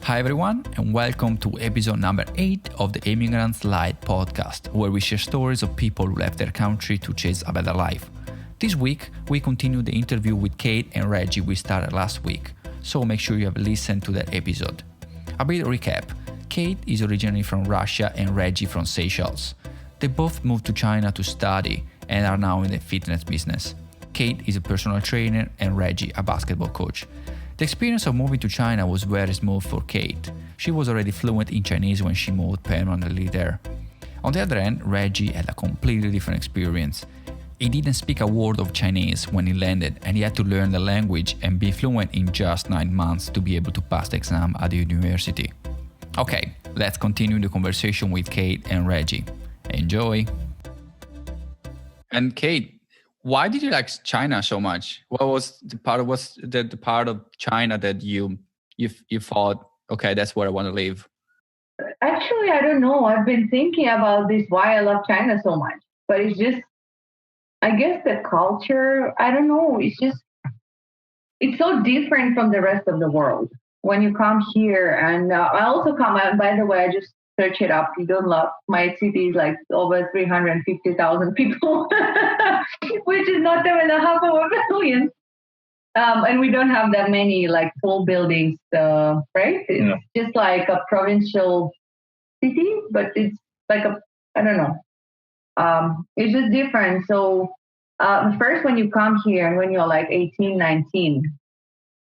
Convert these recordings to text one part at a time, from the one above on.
Hi everyone, and welcome to episode number 8 of the Emigrate Light podcast, where we share stories of people who left their country to chase a better life. This week, we continue the interview with Kate and Reggie we started last week, so make sure you have listened to that episode. A bit recap, Kate is originally from Russia and Reggie from Seychelles. They both moved to China to study and are now in the fitness business. Kate is a personal trainer and Reggie a basketball coach. The experience of moving to China was very smooth for Kate. She was already fluent in Chinese when she moved permanently there. On the other hand, Reggie had a completely different experience. He didn't speak a word of Chinese when he landed, and he had to learn the language and be fluent in just 9 months to be able to pass the exam at the university. Okay, let's continue the conversation with Kate and Reggie. Enjoy! And Kate, why did you like China so much? What was the part of China that you thought, okay, that's where I want to live? Actually, I don't know. I've been thinking about this, why I love China so much. But it's just, I guess the culture, I don't know. It's so different from the rest of the world. When you come here, and I also come out, by the way, I just search it up. You don't love my city is like over 350,000 people, which is not even a half of a million. And we don't have that many like tall buildings, right? It's just like a provincial city, but it's like I don't know. It's just different. So first when you come here and when you're like 18, 19,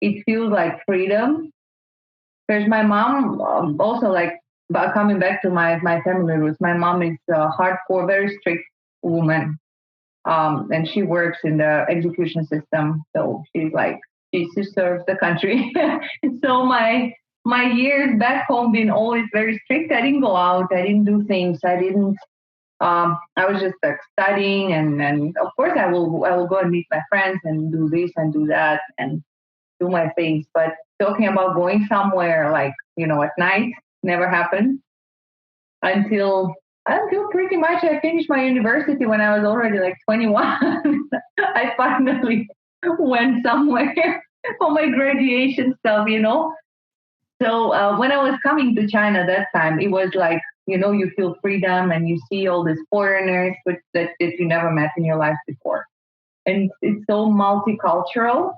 it feels like freedom. Because my mom also like, but coming back to my family roots, my mom is a hardcore, very strict woman. And she works in the execution system. So she serves the country. So my years back home been always very strict. I didn't go out. I didn't do things. I was just like studying. And of course I will go and meet my friends and do this and do that and do my things. But talking about going somewhere like, at night, never happened until pretty much I finished my university when I was already like 21. I finally went somewhere for my graduation stuff, So when I was coming to China that time, it was like, you feel freedom and you see all these foreigners that you never met in your life before. And it's so multicultural,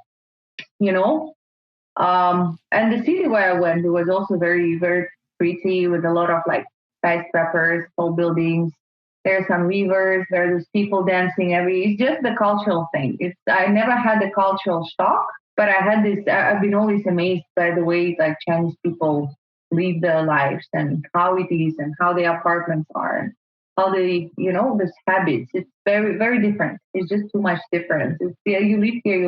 and the city where I went, it was also very, very pretty with a lot of like skyscrapers, tall buildings. There are some rivers. There's people dancing. It's just the cultural thing. I never had the cultural shock, but I had this. I've been always amazed by the way like Chinese people live their lives and how it is and how the apartments are and how they, these habits. It's very, very different. It's just too much difference. You live here.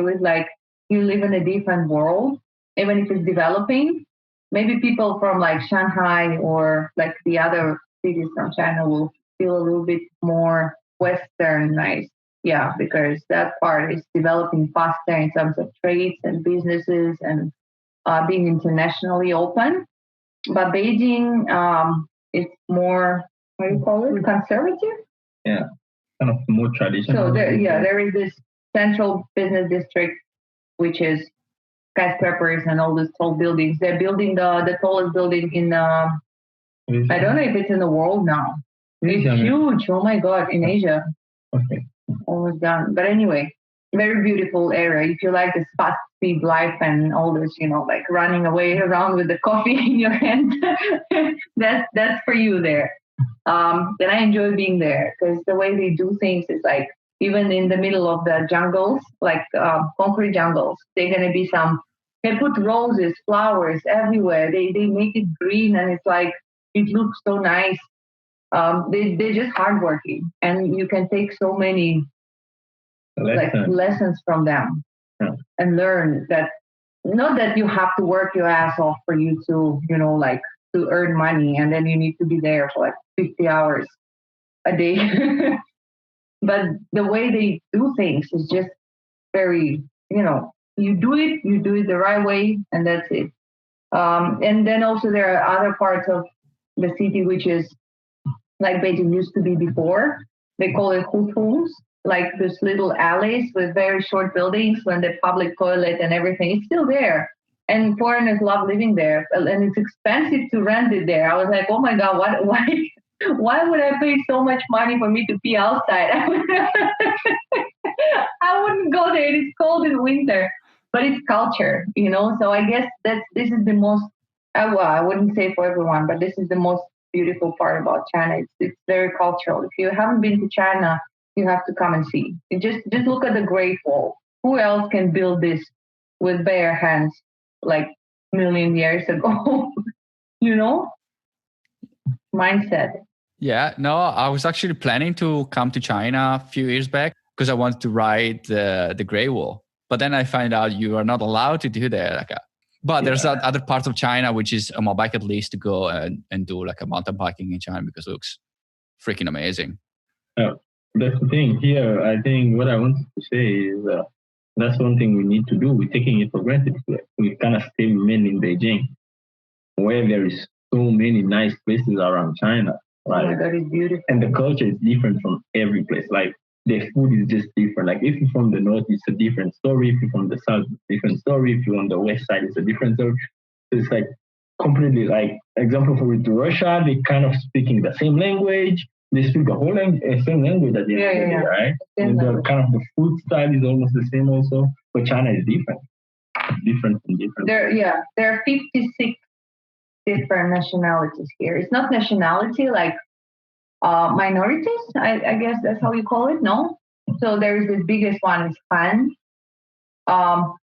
You live in a different world, even if it's developing. Maybe people from like Shanghai or like the other cities from China will feel a little bit more westernized. Yeah, because that part is developing faster in terms of trades and businesses and being internationally open. But Beijing, it's more, what do you call it, conservative? Yeah, kind of more traditional. So there is this central business district, which is skyscrapers and all these tall buildings. They're building the tallest building in, I don't know if it's in the world now. It's huge. Oh my God, in Asia. Okay. Almost done. But anyway, very beautiful area. If you like this fast speed life and all this, like running away around with the coffee in your hand, that's for you there. Then I enjoy being there because the way they do things is like, even in the middle of the jungles, like concrete jungles, they're going to be they put roses, flowers everywhere. They make it green and it's like, it looks so nice. They're just hardworking and you can take so many lessons from them and learn that, not that you have to work your ass off for you to, to earn money and then you need to be there for like 50 hours a day. But the way they do things is just very, you do it the right way, and that's it. And then also there are other parts of the city, which is like Beijing used to be before. They call it hutongs, like these little alleys with very short buildings when the public toilet and everything is still there. and foreigners love living there, and it's expensive to rent it there. I was like, oh my god, why would I pay so much money for me to be outside? I wouldn't go there. It's cold in winter, but it's culture, So I guess this is the most. Well, I wouldn't say for everyone, but this is the most beautiful part about China. It's very cultural. If you haven't been to China, you have to come and see. You just look at the Great Wall. Who else can build this with bare hands like million years ago? you know, Mindset. Yeah, no, I was actually planning to come to China a few years back because I wanted to ride the Great Wall. But then I find out you are not allowed to do that. But there's that other parts of China which is on my bucket list to go and do like a mountain biking in China because it looks freaking amazing. That's the thing here. I think what I wanted to say is that's one thing we need to do. We're taking it for granted. We kind of still remain in Beijing, where there is so many nice places around China. Right? Oh my God, it's beautiful. And the culture is different from every place. Like the food is just different. Like if you're from the north, it's a different story. If you're from the south, it's a different story. If you're on the west side, it's a different story. So it's like completely like example for with Russia, they kind of speaking the same language. They speak the whole same language at the end of the day, right? And the kind of the food style is almost the same also. But China is different. Different from different. There are 56 different nationalities here. It's not nationality like minorities, I guess that's how you call it, no? So there is this biggest one is Han,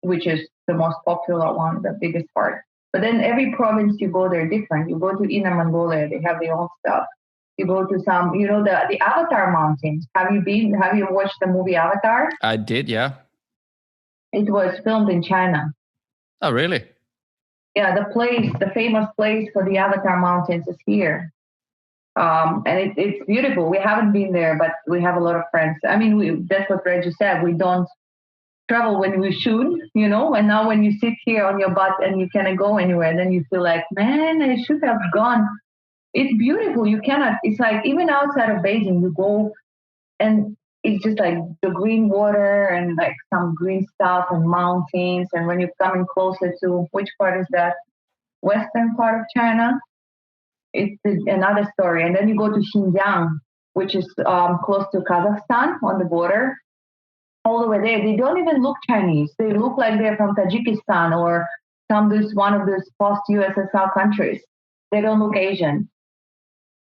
which is the most popular one, the biggest part. But then every province you go, they're different. You go to Inner Mongolia, they have their own stuff. You go to some, the Avatar Mountains. Have you watched the movie Avatar? I did, yeah. It was filmed in China. Oh, really? Yeah, the famous place for the Avatar Mountains is here. And it's beautiful. We haven't been there, but we have a lot of friends. I mean, that's what Reggie said. We don't travel when we should, and now when you sit here on your butt and you cannot go anywhere, then you feel like, man, I should have gone. It's beautiful. You cannot, it's like even outside of Beijing, you go and it's just like the green water and like some green stuff and mountains. And when you're coming closer to, which part is that? Western part of China. It's another story. And then you go to Xinjiang, which is close to Kazakhstan on the border. All the way there, they don't even look Chinese. They look like they're from Tajikistan or one of those post-USSR countries. They don't look Asian.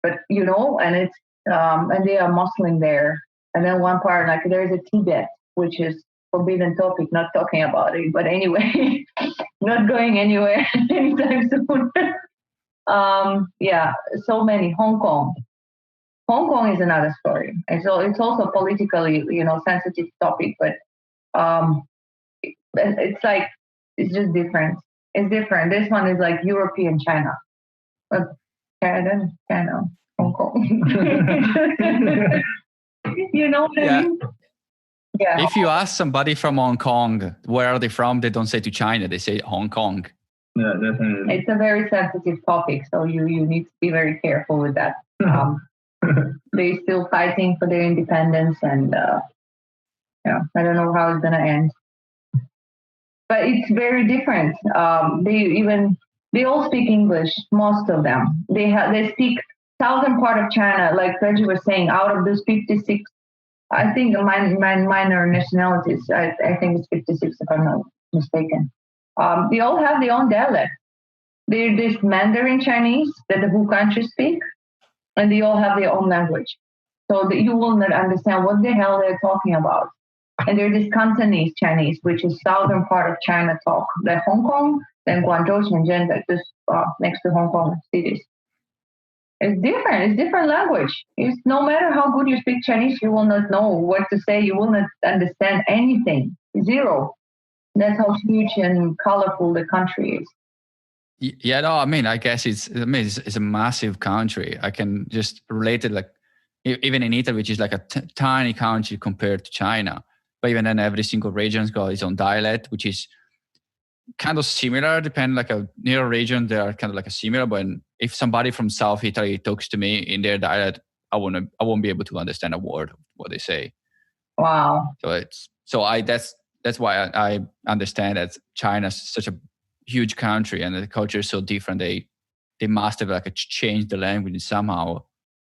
But, and it's, and they are Muslim there. And then one part, like there's a Tibet, which is forbidden topic, not talking about it. But anyway, not going anywhere anytime soon. So many. Hong Kong. Hong Kong is another story. And so it's also politically, sensitive topic, but it's like, it's just different. It's different. This one is like European China. But China, Hong Kong. You know what I mean? Yeah. If you ask somebody from Hong Kong, where are they from? They don't say to China, they say Hong Kong. Yeah, definitely. It's a very sensitive topic, so you need to be very careful with that. They're still fighting for their independence, and I don't know how it's gonna end. But it's very different. They all speak English, most of them. They speak southern part of China, like Reggie was saying. Out of those 56, I think minor nationalities. I think it's 56 if I'm not mistaken. They all have their own dialect. There's Mandarin Chinese that the whole country speak, and they all have their own language. So that you will not understand what the hell they're talking about. And there's this Cantonese Chinese, which is southern part of China talk, like Hong Kong, then Guangzhou, Shenzhen, that just next to Hong Kong cities. It's different. It's different language. It's no matter how good you speak Chinese, you will not know what to say. You will not understand anything. Zero. That's how huge and colorful the country is. Yeah, no, I guess it's a massive country. I can just relate it, like even in Italy, which is like a tiny country compared to China. But even then, every single region's got its own dialect, which is kind of similar. Depending, like a near region, they are kind of like a similar. But if somebody from South Italy talks to me in their dialect, I won't be able to understand a word of what they say. Wow. So that's why I understand that China's such a huge country and the culture is so different. They must have like changed the language somehow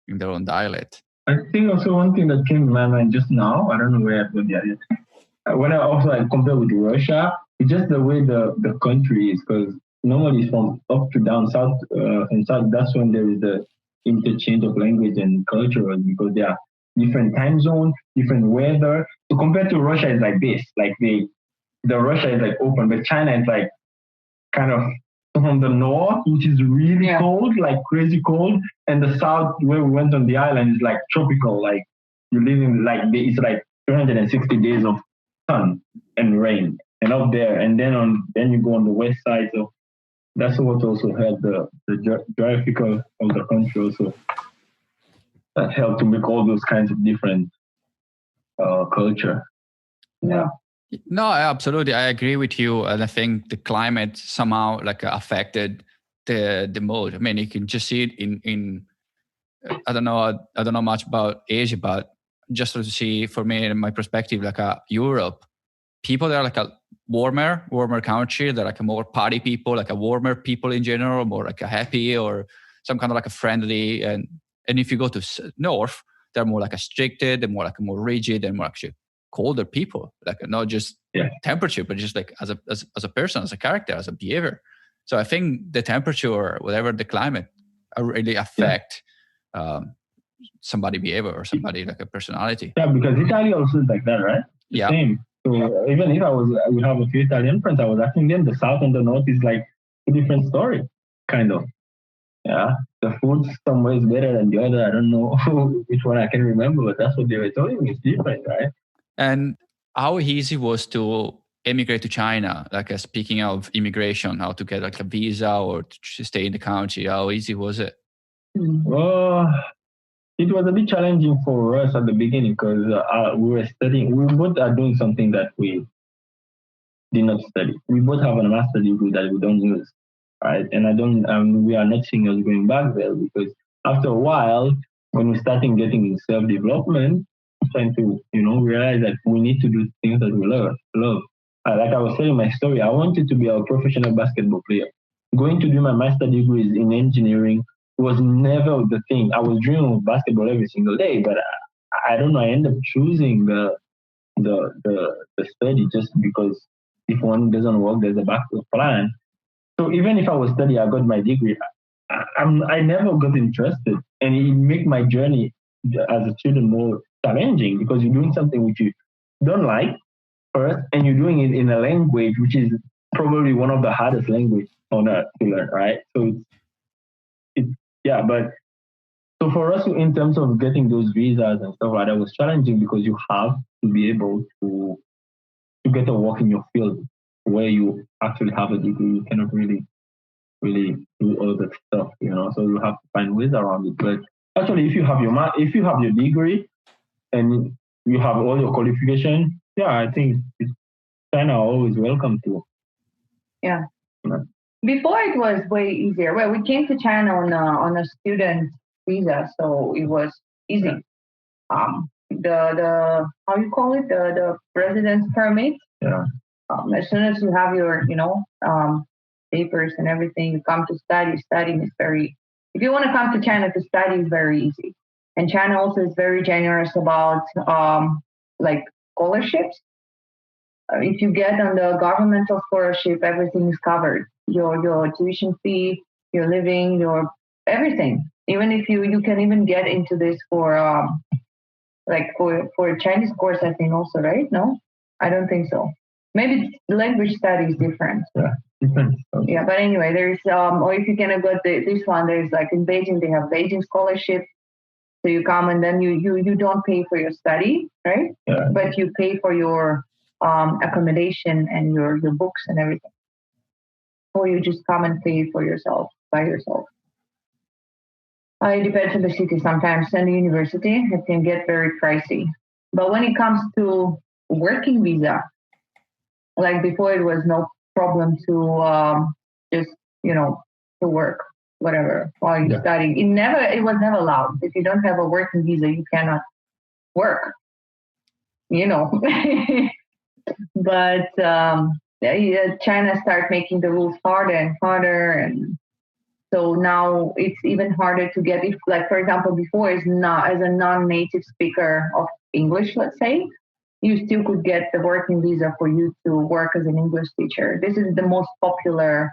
in their own dialect. I think also one thing that came to my mind just now, I don't know where I put the other. When I also compare with Russia, it's just the way the country is, because normally from up to down, south and south, that's when there is the interchange of language and culture, because there are different time zones, different weather. So compared to Russia, it's like this, like the Russia is like open, but China is like kind of from the north, which is really cold, like crazy cold, and the south where we went on the island is like tropical, like you live in like it's like 360 days of sun and rain, and up there, and then you go on the west side. So that's what also helped the geographical of the country also. That helped to make all those kinds of different culture. Yeah. No, absolutely, I agree with you, and I think the climate somehow like affected the mood. I mean, you can just see it in I don't know much about Asia, but just to see for me in my perspective, like Europe, people that are like a warmer country, they're like a more party people, like a warmer people in general, more like a happy or some kind of like a friendly. And if you go to north, they're more like a stricted, they're more like a more rigid, and more actually colder people, like not just temperature, but just like as a person, as a character, as a behavior. So I think the temperature or whatever the climate really affect somebody behavior or somebody like a personality. Yeah, because Italy also is like that, right? The same. So even if I would have a few Italian friends, I was asking them, the south and the north is like a different story, kind of. Yeah, the food somewhere is better than the other. I don't know which one I can remember, but that's what they were telling me. It's different, right? And how easy was to emigrate to China? Like speaking of immigration, how to get like a visa or to stay in the country, how easy was it? Well, it was a bit challenging for us at the beginning because we were studying. We both are doing something that we did not study. We both have a master's degree that we don't use, right? And we are not seeing us going back there because after a while, when we started getting in self-development, trying to realize that we need to do things that we love. Like I was telling my story, I wanted to be a professional basketball player. Going to do my master's degree in engineering was never the thing. I was dreaming of basketball every single day, but I don't know. I ended up choosing the study just because if one doesn't work, there's a backup plan. So even if I was studying, I got my degree. I never got interested, and it made my journey as a student more challenging because you're doing something which you don't like first, and you're doing it in a language which is probably one of the hardest language on earth to learn, right? So but so for us, in terms of getting those visas and stuff like that, was challenging because you have to be able to get a work in your field where you actually have a degree. You cannot really do all that stuff, So you have to find ways around it. But actually, if you have your degree and you have all your qualification, I think China are always welcome to. Yeah. Before it was way easier. Well, we came to China on a student visa, so it was easy. The how you call it, the residence permit. Yeah. As soon as you have your papers and everything, you come to study. Studying is very. If you want to come to China to study, is very easy. And China also is very generous about like scholarships. If you get on the governmental scholarship, everything is covered. Your tuition fee, your living, your everything. Even if you can even get into this for for Chinese course, I think also, right? No, I don't think so. Maybe language study is different. Yeah, different. Yeah, but anyway, there's or if you can go this one, there's like in Beijing they have Beijing scholarship. So you come and then you don't pay for your study, right? Yeah. But you pay for your accommodation and your books and everything. Or you just come and pay for yourself by yourself. It depends on the city sometimes and the university. It can get very pricey. But when it comes to working visa, like before it was no problem to just, to work, whatever, while you're studying. It was never allowed. If you don't have a working visa, you cannot work, But China start making the rules harder and harder, and so now it's even harder to get. If, like for example, before is not as a non-native speaker of English, let's say, you still could get the working visa for you to work as an English teacher. This is the most popular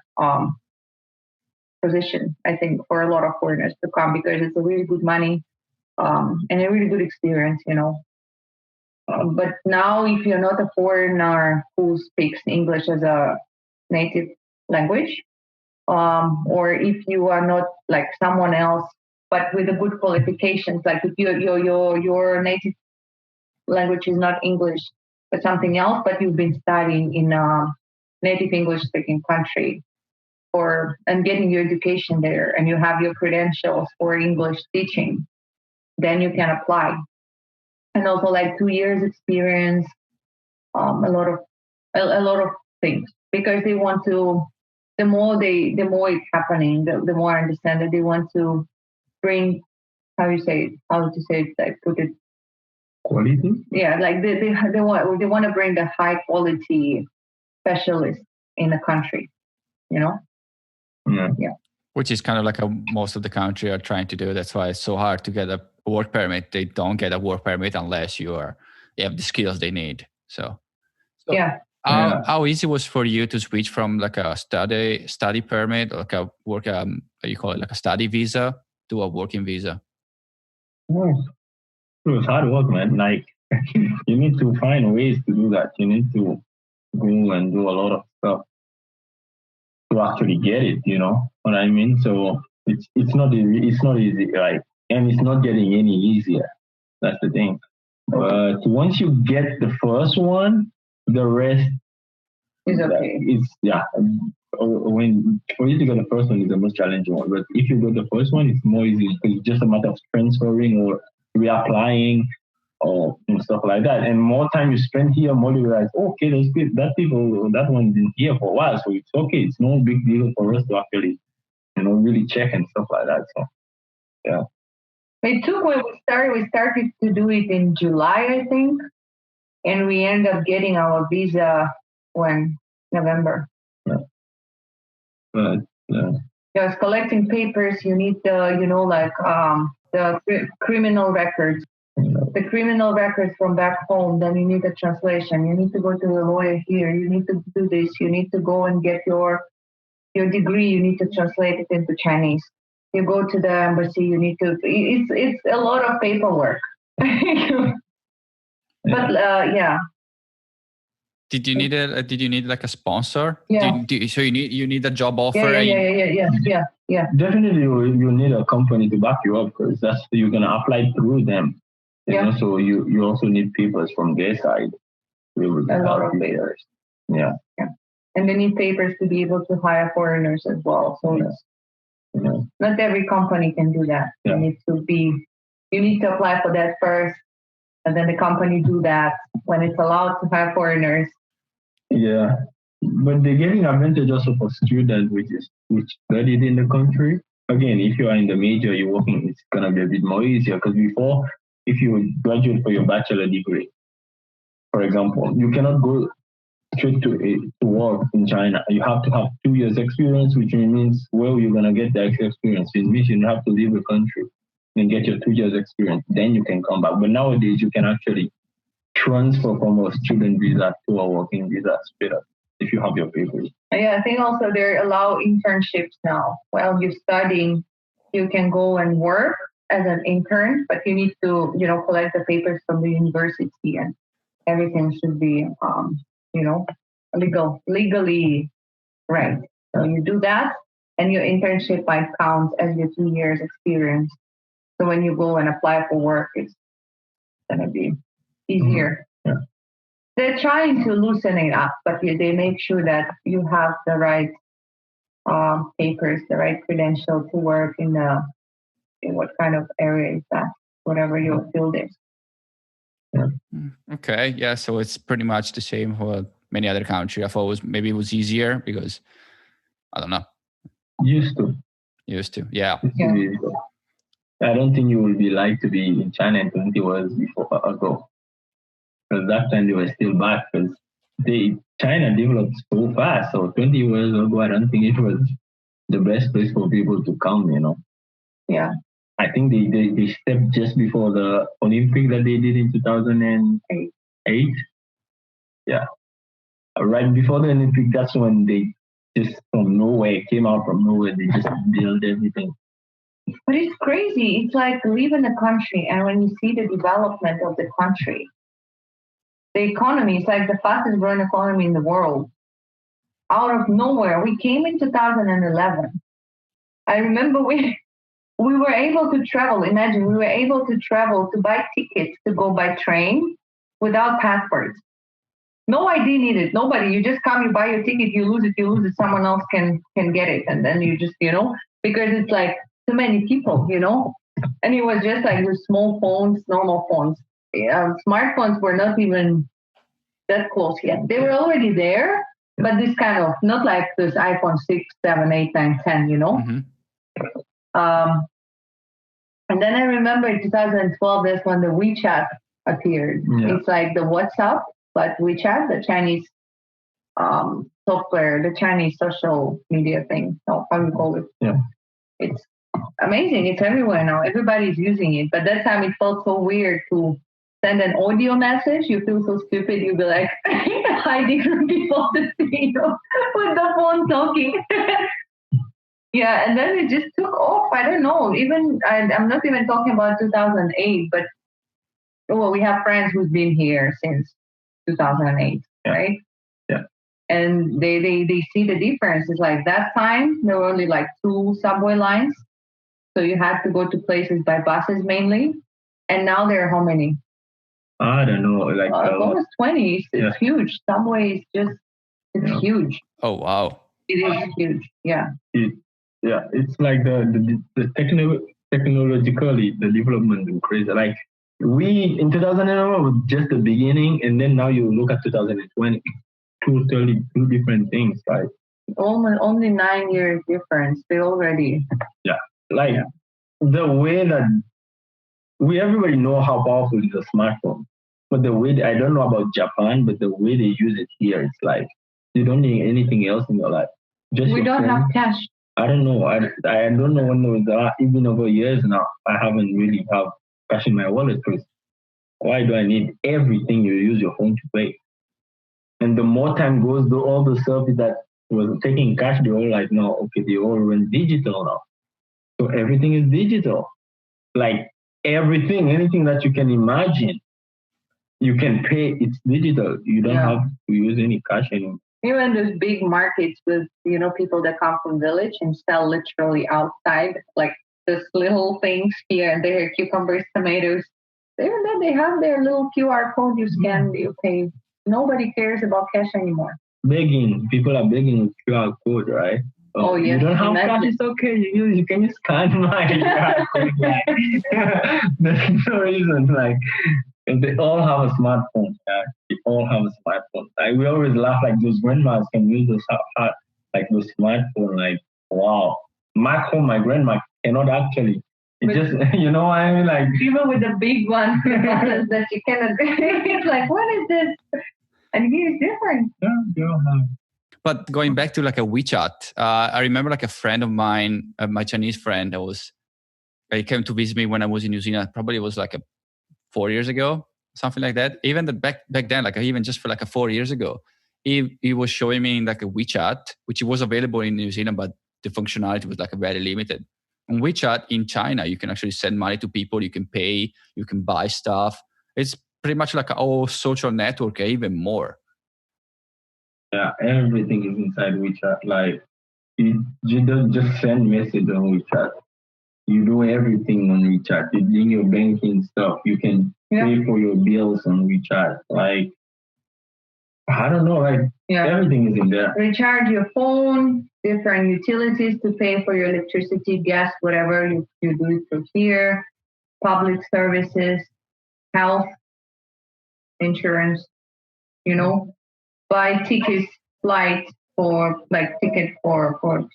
position, I think, for a lot of foreigners to come because it's a really good money and a really good experience, But now, if you're not a foreigner who speaks English as a native language, or if you are not like someone else, but with the good qualifications, like if your native language is not English, but something else, but you've been studying in a native English-speaking country, and getting your education there, and you have your credentials for English teaching, then you can apply. And also like 2 years experience, a lot of things, because they want to. The more it's happening, the more I understand that they want to bring how to say it, like put it Quality? Yeah, like they want to bring the high quality specialists in the country, Yeah. Yeah. Which is kind of like most of the country are trying to do. That's why it's so hard to get a work permit. They don't get a work permit unless you have the skills they need. So yeah. How easy was for you to switch from like a study permit, or like a work you call it like a study visa, to a working visa? It was hard work, man. Like you need to find ways to do that. You need to go and do a lot of stuff to actually get it. You know what I mean? So it's not easy, right? And it's not getting any easier. That's the thing. But once you get the first one, the rest is okay. When for you to get the first one is the most challenging one. But if you get the first one, it's more easy because it's just a matter of transferring or reapplying or stuff like that. And more time you spend here, more you realize, okay, that one's been here for a while, so it's okay. It's no big deal for us to actually, really check and stuff like that. So, yeah. It took when we started to do it in July, I think, and we ended up getting our visa when November. Yeah. But Just collecting papers. You need the criminal records. The criminal records from back home, then you need a translation. You need to go to the lawyer here. You need to do this. You need to go and get your degree. You need to translate it into Chinese. You go to the embassy. You need to. It's a lot of paperwork. But yeah. Did you need like a sponsor? Yeah. So you need a job offer? Yeah. Definitely, you need a company to back you up because you're gonna apply through them. So you also need papers from their side. A lot of papers. Yeah. And they need papers to be able to hire foreigners as well. So not every company can do that. Yeah. You need to apply for that first, and then the company do that when it's allowed to hire foreigners. Yeah. But they're getting advantage also for students which studied in the country. Again, if you are in the major you're working, it's gonna be a bit more easier because before, if you graduate for your bachelor degree, for example, you cannot go straight to work in China. You have to have 2 years experience, which means where you're gonna get the experience. It means you have to leave the country and get your 2 years experience. Then you can come back. But nowadays you can actually transfer from a student visa to a working visa straight up if you have your papers. Yeah, I think also they allow internships now. While you're studying, you can go and work as an intern, but you need to, collect the papers from the university, and everything should be, legally right. So you do that, and your internship might count as your 2 years experience. So when you go and apply for work, it's gonna be easier. Mm-hmm. Yeah. They're trying to loosen it up, but they make sure that you have the right papers, the right credential to work in what kind of area is that, whatever your field is. Yeah. Okay, yeah, so it's pretty much the same for many other countries. I thought maybe it was easier because, I don't know. Used to, yeah. I don't think you will be like to be in China in 20 years ago. Because that time they were still back because China developed so fast. So 20 years ago, I don't think it was the best place for people to come, Yeah. I think they stepped just before the Olympic that they did in 2008. Yeah. Right before the Olympic, that's when they just from nowhere, came out from nowhere, they just built everything. But it's crazy. It's like live in a country, and when you see the development of the country, the economy is like the fastest growing economy in the world. Out of nowhere, we came in 2011. I remember we were able to travel. Imagine we were able to travel to buy tickets to go by train without passports. No ID needed. Nobody. You just come, you buy your ticket, you lose it. Someone else can get it, and then you just because it's like too many people, And it was just like with small phones, normal phones. Smartphones were not even that close yet. They were already there, but this kind of not like this iPhone 6, 7, 8, 9, 10, Mm-hmm. And then I remember in 2012, that's when the WeChat appeared. Yeah. It's like the WhatsApp, but WeChat, the Chinese software, the Chinese social media thing. So how you call it? Yeah. It's amazing. It's everywhere now. Everybody's using it. But that time it felt so weird to send an audio message. You feel so stupid. You'll be like hiding from people to see you with the phone talking. Yeah, and then it just took off. I don't know. Even I'm not even talking about 2008, but we have friends who's been here since 2008, right? Yeah. And they see the difference. It's like that time there were only like 2 subway lines, so you had to go to places by buses mainly. And now there are how many? I don't know, like almost 20. It's huge. Subway is just huge. Oh wow! It is huge. Yeah. It's like the technologically the development is crazy. Like we in 2011 was just the beginning, and then now you look at 2020, two different things. Like only 9 years difference. They already. Yeah, like the way that everybody know how powerful is a smartphone, but the way I don't know about Japan, but the way they use it here, it's like you don't need anything else in your life. Just we don't have cash. I don't know. I don't know when it was even over years now. I haven't really have cash in my wallet because why do I need everything you use your phone to pay? And the more time goes, all the service that was taking cash, they're all like, no, okay, they all went digital now. So everything is digital. Like everything, anything that you can imagine, you can pay. It's digital. You don't have to use any cash anymore. Even those big markets with, people that come from village and sell literally outside, like those little things here and there, cucumbers, tomatoes. Even then they have their little QR code you scan, you pay. Nobody cares about cash anymore. Begging. People are begging with QR code, right? Oh, yes. You don't have cash, it's okay. You can just scan my QR code. There's no reason. Like, and they all have a smartphone. Yeah? They all have a smartphone. Like we always laugh like those grandmas can use those smartphone. Like wow, back home my grandma cannot actually. It just you know what I mean. Like even with the big one that you cannot. It's like what is this? And here is different. Yeah. But going back to like a WeChat, I remember like a friend of mine, my Chinese friend, he came to visit me when I was in New Zealand. Probably it was like 4 years ago, something like that. Even back then, like even just for like 4 years ago, he was showing me like a WeChat, which was available in New Zealand, but the functionality was like very limited. On WeChat in China, you can actually send money to people, you can pay, you can buy stuff. It's pretty much like a whole social network, even more. Yeah, everything is inside WeChat. Like you don't just send message on WeChat. You do everything on WeChat. You do your banking stuff. You can pay for your bills on WeChat. Like, I don't know, like everything is in there. Recharge your phone, different utilities to pay for your electricity, gas, whatever. You do it through here. Public services, health, insurance, buy tickets, flight for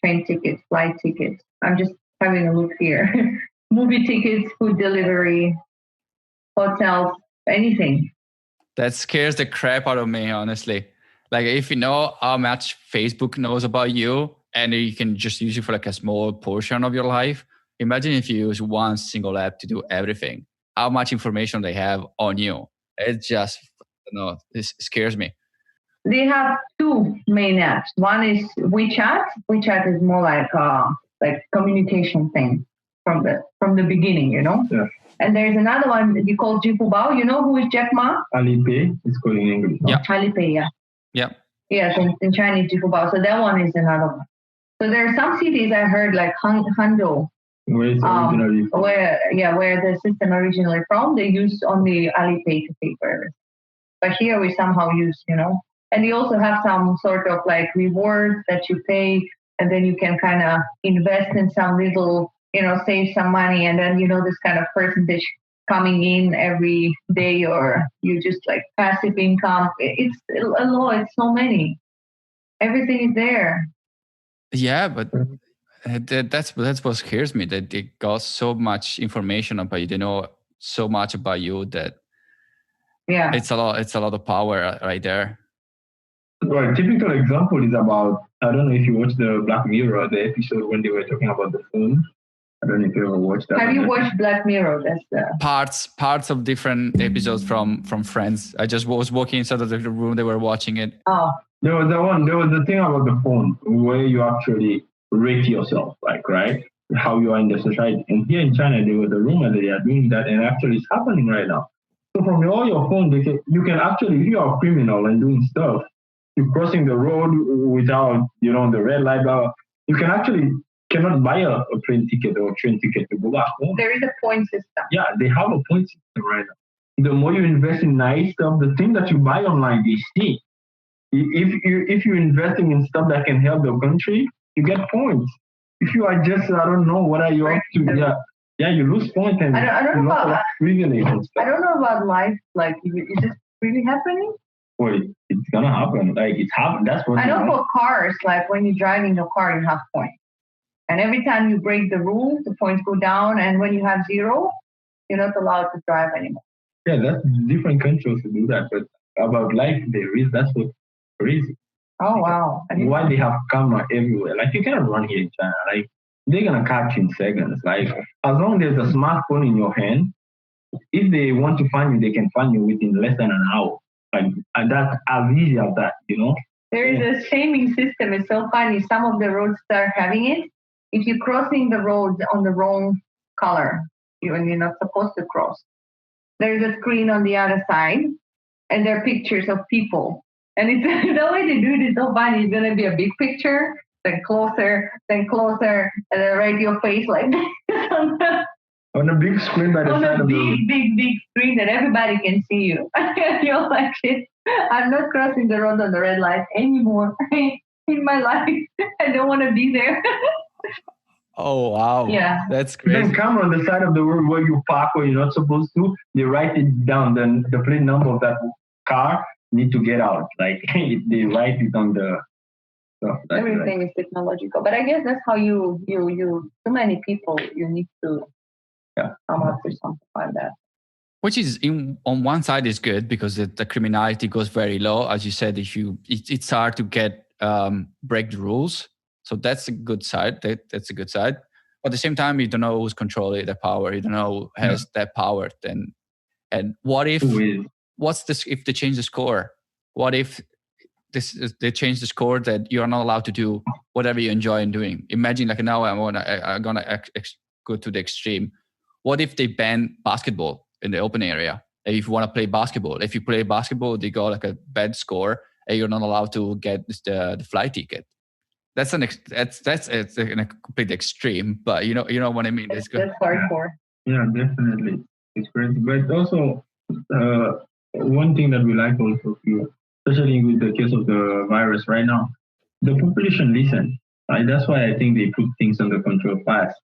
train tickets, flight tickets. I'm just having a look here. Movie tickets, food delivery, hotels, anything. That scares the crap out of me, honestly. Like if you know how much Facebook knows about you and you can just use it for like a small portion of your life, imagine if you use one single app to do everything. How much information they have on you. It just, this scares me. They have two main apps. One is WeChat. WeChat is more like communication thing from the beginning, Yeah. And there's another one you call Jifubao. You know who is Jack Ma? Alipay is called in English. No? Yeah. Alipay, yeah. Yeah. Yes, in Chinese Jifubao. So that one is another one. So there are some cities I heard like Hangzhou, Where it's originally from. where the system originally from. They use only Alipay to pay for everything. But here we somehow use, and they also have some sort of like rewards that you pay, and then you can kind of invest in some little, save some money, and then this kind of percentage coming in every day, or you just like passive income. It's a lot. It's so many. Everything is there. Yeah, but that's what scares me. That they got so much information about you. They know so much about you that it's a lot. It's a lot of power right there. Well, a typical example is about, I don't know if you watched the Black Mirror, the episode when they were talking about the phone. I don't know if you ever watched that. Have you watched Black Mirror? That's the parts of different episodes from Friends. I just was walking inside of the room. They were watching it. Oh. There was the thing about the phone where you actually rate yourself, like, right? How you are in the society. And here in China, there was a rumor that they are doing that, and actually it's happening right now. So from all your phone, you can actually, if you are a criminal and doing stuff, you're crossing the road without, the red light, you cannot buy a plane ticket or a train ticket to go back home. There is a point system. Yeah, they have a point system right now. The more you invest in nice stuff, the thing that you buy online, they see. If you're investing in stuff that can help the country, you get points. If you are just, I don't know, what are you up to? Yeah, you lose points and I don't know about privilege and stuff. I don't know about life. Like, is this really happening? Well, it's gonna happen. Like, it's happened. That's what I know for cars. Like when you're driving your car, you have points, and every time you break the rules, the points go down. And when you have zero, you're not allowed to drive anymore. Yeah, that's different countries to do that. But about life, that's what crazy. Oh wow! Why they have camera everywhere? Like you cannot run here in China. Like they're gonna catch you in seconds. Like as long as there's a smartphone in your hand, if they want to find you, they can find you within less than an hour. Like that's as easy as that, There is a shaming system. It's so funny. Some of the roads start having it. If you're crossing the road on the wrong color, when you're not supposed to cross, there's a screen on the other side, and there are pictures of people. And it's the way they do it is so funny. It's gonna be a big picture, then closer, and then right your face like this on a big screen by the side of the big screen that everybody can see you. You're like, shit, I'm not crossing the road on the red light anymore in my life. I don't want to be there. Oh wow! Yeah, that's crazy. Then camera on the side of the road where you park where you're not supposed to. They write it down. Then the plate number of that car need to get out. Like they write it on the stuff. Everything is technological, but I guess that's how you too many people. You need to come up with something like that. Which is on one side is good because the criminality goes very low, as you said. It's hard to get break the rules, so that's a good side. That's a good side. But at the same time, you don't know who's controlling the power. You don't know who has that power. Then, and what if? What's this? If they change the score? What if they change the score that you are not allowed to do whatever you enjoy in doing? Imagine like now I'm gonna go to the extreme. What if they ban basketball in the open area? If you want to play basketball, if you play basketball, they got like a bad score, and you're not allowed to get the flight ticket. That's it's a complete extreme, but you know what I mean. That's hardcore. Yeah, definitely, it's crazy. But also, one thing that we like also here, especially with the case of the virus right now, the population listen. Right? That's why I think they put things under control fast.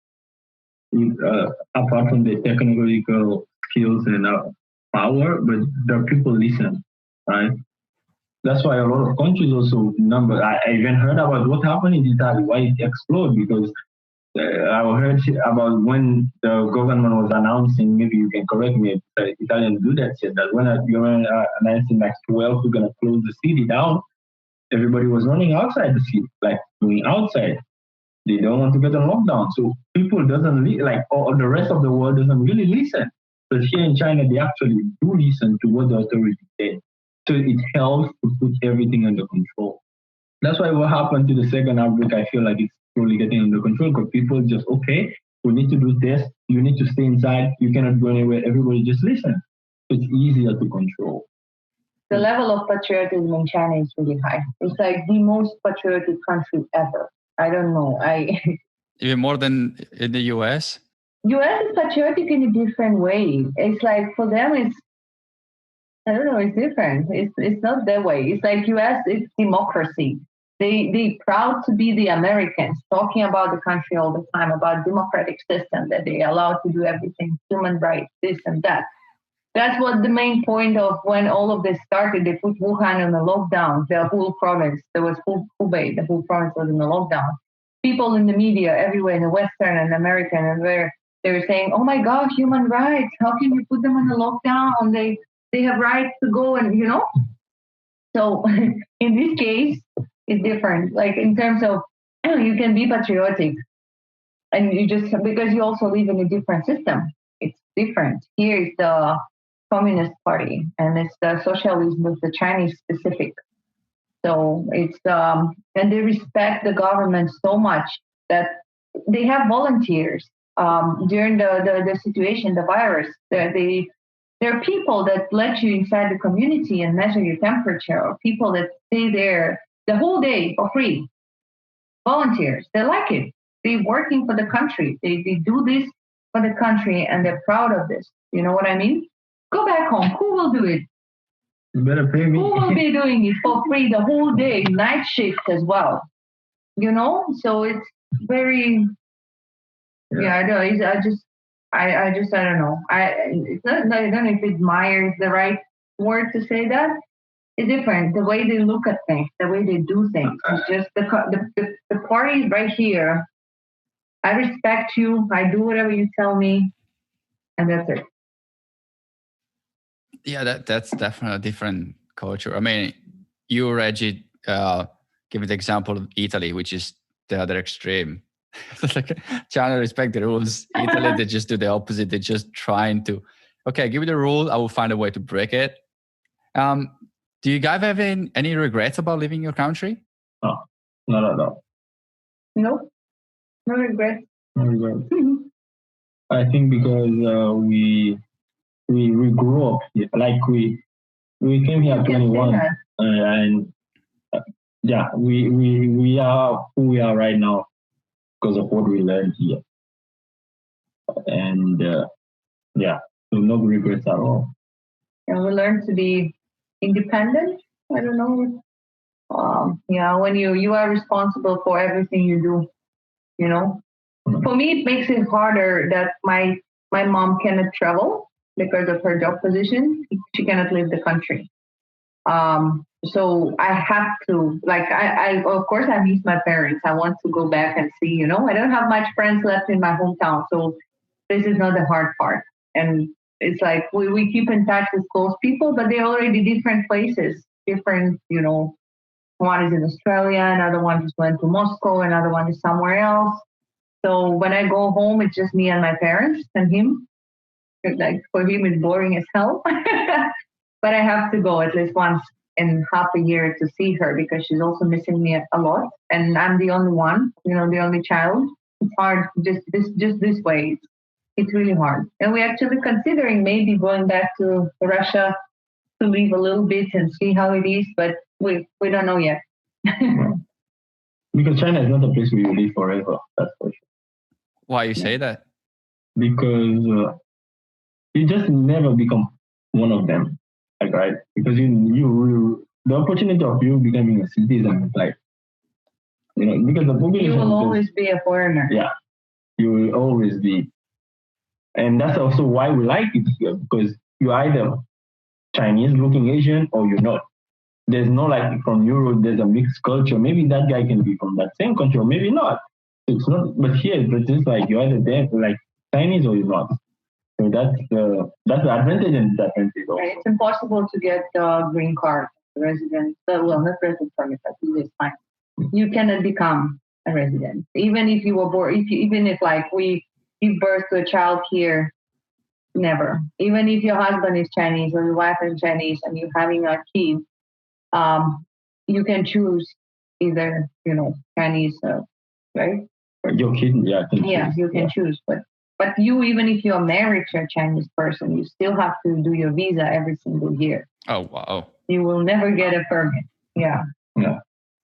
Apart from the technological skills and power, but the people listen, right? That's why a lot of countries also I even heard about what happened in Italy, why it exploded, because I heard about when the government was announcing, maybe you can correct me if Italians do that, said that when you're announcing like 12, we're going to close the city down, everybody was running outside the city, like going outside. They don't want to get on lockdown. So people doesn't or the rest of the world doesn't really listen. But here in China, they actually do listen to what the authorities say. So it helps to put everything under control. That's why what happened to the second outbreak, I feel like it's slowly getting under control because people just, okay, we need to do this. You need to stay inside. You cannot go anywhere. Everybody just listen. It's easier to control. The level of patriotism in China is really high. It's like the most patriotic country ever. I don't know. Even more than in the US? US is patriotic in a different way. It's like for them, I don't know, it's different. It's not that way. It's like US, it's democracy. They proud to be the Americans, talking about the country all the time, about democratic system, that they allowed to do everything, human rights, this and that. That's what the main point of when all of this started. They put Wuhan on a lockdown, the whole province. There was Hubei, the whole province was in a lockdown. People in the media everywhere, in the Western and American, and where they were saying, "Oh my God, human rights! How can you put them on a lockdown? They have rights to go and So in this case, it's different. Like in terms of you can be patriotic, and you just because you also live in a different system. It's different. Here is the Communist Party, and it's the socialism of the Chinese specific. So it's and they respect the government so much that they have volunteers during the situation, the virus. There are people that let you inside the community and measure your temperature, or people that stay there the whole day for free. Volunteers, they like it. They're working for the country. They do this for the country, and they're proud of this. You know what I mean? Go back home. Who will do it? You better pay me. Who will be doing it for free the whole day, night shift as well? So it's very. Yeah, I know. I don't know. It's not. I don't know if admire is the right word to say that. It's different. The way they look at things, the way they do things. It's just the party is right here. I respect you. I do whatever you tell me, and that's it. Yeah, that's definitely a different culture. I mean, you, Reggie, give the example of Italy, which is the other extreme. It's like China respect the rules. Italy, they just do the opposite. They're just trying to, okay, give me the rule. I will find a way to break it. Do you guys have any regrets about leaving your country? No, not at all. No regrets. No regrets. I think because we grew up here. Like we came here at 21, and we are who we are right now because of what we learned here. And so no regrets at all. And we learned to be independent. I don't know. When you are responsible for everything you do, For me, it makes it harder that my mom cannot travel because of her job position. She cannot leave the country. So I have to, I of course I miss my parents. I want to go back and see, I don't have much friends left in my hometown. So this is not the hard part. And it's like we keep in touch with close people, but they're already different places, different, one is in Australia, another one just went to Moscow, another one is somewhere else. So when I go home, it's just me and my parents and him. Like for him, it's boring as hell. But I have to go at least once in half a year to see her because she's also missing me a lot. And I'm the only one, the only child. It's hard just this way. It's really hard. And we're actually considering maybe going back to Russia to live a little bit and see how it is, but we don't know yet. Because China is not a place where you live forever, that's for sure. Why you say that? Because you just never become one of them, right? Because you the opportunity of you becoming a citizen, because the population. You will always be a foreigner. Yeah, you will always be, and that's also why we like it here because you're either Chinese looking Asian or you're not. There's no from Europe, there's a mixed culture. Maybe that guy can be from that same country or maybe not. It's not, but here it's just you're either there Chinese or you're not. So that's the advantage and disadvantage also. It's impossible to get a green card resident. Well, not resident permit, but visa is fine. You cannot become a resident, even if you were born. Even if like we give birth to a child here, never. Even if your husband is Chinese or your wife is Chinese and you're having a kid, you can choose either Chinese, right? Your kid, yeah, you can choose, but you, even if you're married to a Chinese person, you still have to do your visa every single year. Oh, wow. You will never get a permit. Yeah.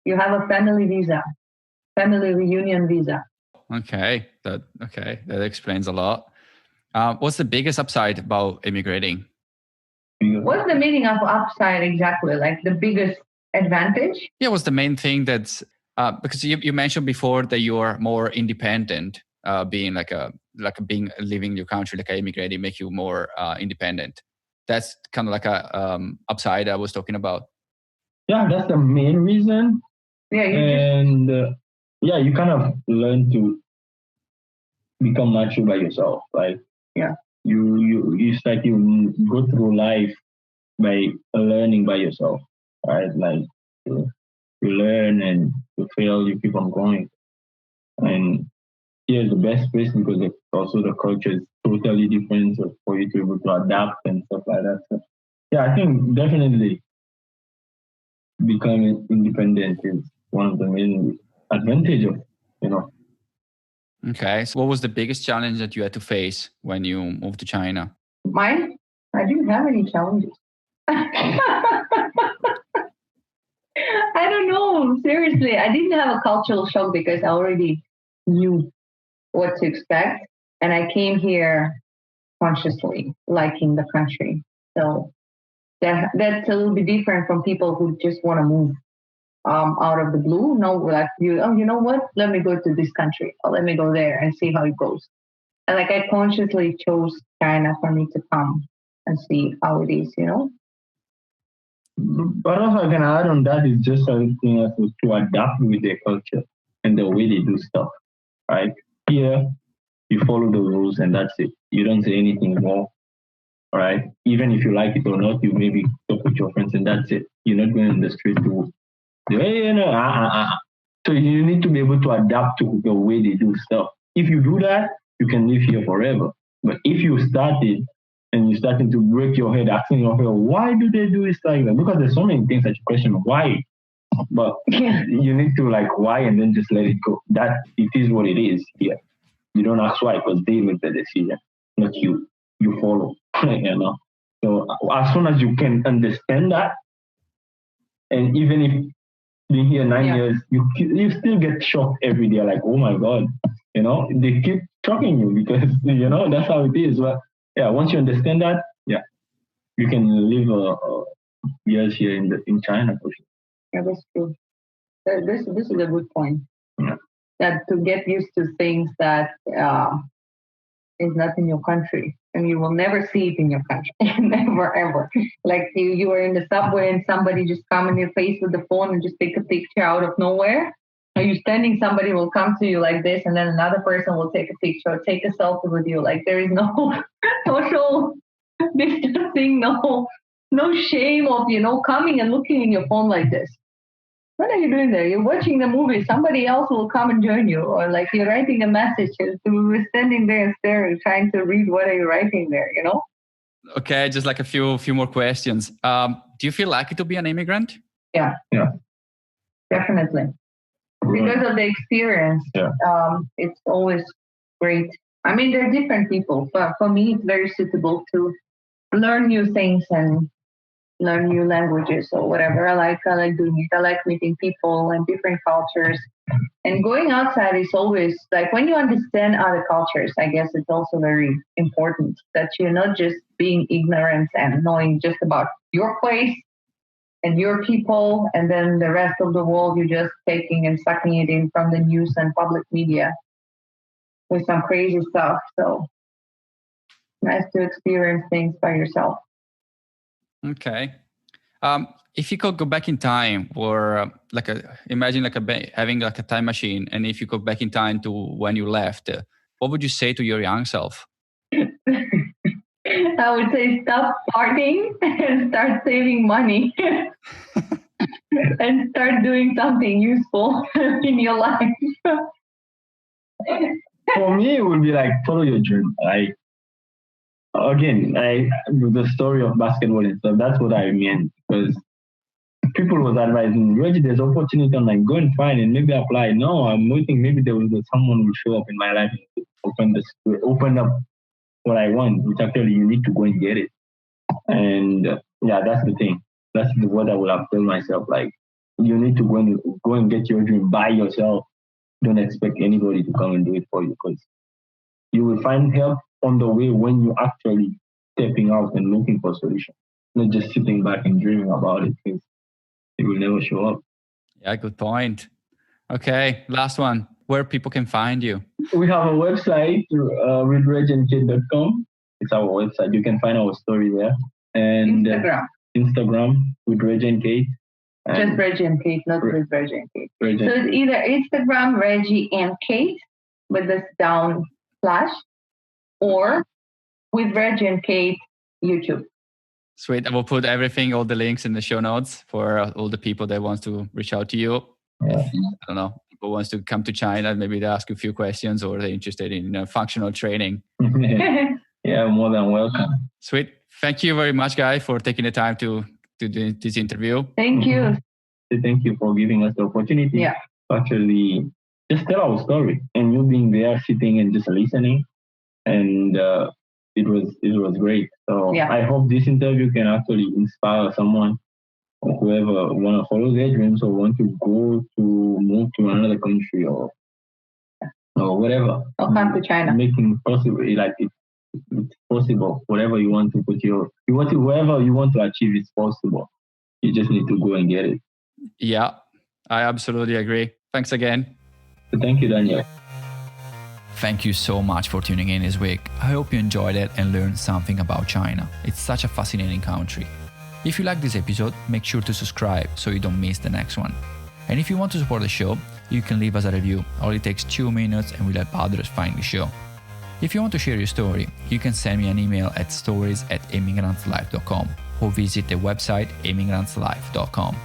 You have a family visa, family reunion visa. Okay, that explains a lot. What's the biggest upside about immigrating? What's the meaning of upside exactly? Like the biggest advantage? Yeah, what's the main thing that's because you mentioned before that you are more independent, being living in your country, like immigrating, make you more independent. That's kind of like a upside I was talking about. Yeah, that's the main reason. Yeah, you kind of learn to become natural by yourself. Like it's like you go through life by learning by yourself, right? Like you learn and you fail, you keep on going. And here's the best place because also the culture is totally different, so for you to be able to adapt and stuff like that. So, yeah, I think definitely becoming independent is one of the main advantages of. Okay, so what was the biggest challenge that you had to face when you moved to China? Mine? I didn't have any challenges. I don't know. Seriously, I didn't have a cultural shock because I already knew what to expect. And I came here consciously liking the country. So that's a little bit different from people who just want to move out of the blue. No, like you know what? Let me go to this country or let me go there and see how it goes. And like I consciously chose China for me to come and see how it is, But also I can add on that is just something else to adapt with their culture and the way they do stuff, right? Here, you follow the rules and that's it. You don't say anything more, right? Even if you like it or not, you maybe talk with your friends and that's it. You're not going in the street to, So you need to be able to adapt to the way they do stuff. If you do that, you can live here forever. But if you started and you're starting to break your head, asking yourself, why do they do this like that? Because there's so many things that you question why. But you need to why and then just let it go. That it is what it is here. You don't ask why because they make the decision, not you. You follow, So as soon as you can understand that, and even if being here 9 years, you still get shocked every day. Like, oh my God, they keep shocking you because that's how it is. But yeah, once you understand that, you can live years here in China for sure. Yeah, that's true. This is a good point. Yeah. That to get used to things that is not in your country, and you will never see it in your country, never ever. Like you are in the subway and somebody just come in your face with the phone and just take a picture out of nowhere. Are you standing? Somebody will come to you like this, and then another person will take a picture or take a selfie with you. Like there is no social distancing, no shame of coming and looking in your phone like this. What are you doing there? You're watching the movie. Somebody else will come and join you, or like you're writing a message. And we're standing there and staring, trying to read what are you writing there. Okay, just like a few more questions. Do you feel lucky to be an immigrant? Yeah, definitely. Because of the experience, it's always great. I mean, there are different people, but for me, it's very suitable to learn new things and learn new languages or whatever. I like doing it. I like meeting people and different cultures. And going outside is always like when you understand other cultures, I guess it's also very important that you're not just being ignorant and knowing just about your place and your people, and then the rest of the world you're just taking and sucking it in from the news and public media with some crazy stuff. So nice to experience things by yourself. Okay. If you could go back in time, or imagine having a time machine, and if you go back in time to when you left, what would you say to your young self? I would say stop partying and start saving money and start doing something useful in your life. For me, it would be like follow your dream. Like again, the story of basketball and stuff. That's what I meant because people was advising Reggie, there's opportunity. I'm like, go and find and maybe apply. No, I'm waiting. Maybe there was someone will show up in my life and open up what I want, which actually you need to go and get it. And yeah, that's the thing. That's what I would have told myself. Like, you need to go and get your dream by yourself. Don't expect anybody to come and do it for you because you will find help on the way when you're actually stepping out and looking for solutions, not just sitting back and dreaming about it because it will never show up. Yeah, good point. Okay, last one. Where people can find you? We have a website, withreggieandkate.com. It's our website. You can find our story there. And Instagram with Reggie and Kate. Just Reggie and Kate, not with Reggie and Kate. So Reggie. it's either Instagram, Reggie and Kate, with this down slash, or with Reggie and Kate, YouTube. Sweet. I will put everything, all the links in the show notes for all the people that wants to reach out to you. Yeah. If, I don't know, people wants to come to China, maybe they ask you a few questions or they're interested in functional training. Yeah, more than welcome. Sweet. Thank you very much, guys, for taking the time to do this interview. Thank you. Thank you for giving us the opportunity to actually just tell our story and you being there, sitting and just listening. And it was great. So I hope this interview can actually inspire someone or whoever want to follow their dreams or want to move to another country or whatever. Or come to China. Making possible, like it's possible. Whatever you want to wherever you want to achieve, it's possible. You just need to go and get it. Yeah, I absolutely agree. Thanks again. Thank you, Daniel. Thank you so much for tuning in this week. I hope you enjoyed it and learned something about China. It's such a fascinating country. If you like this episode, make sure to subscribe so you don't miss the next one. And if you want to support the show, you can leave us a review. All it takes 2 minutes and will help others find the show. If you want to share your story, you can send me an email at stories@emigrantlife.com or visit the website emigrantlife.com.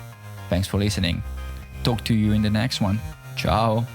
Thanks for listening. Talk to you in the next one. Ciao.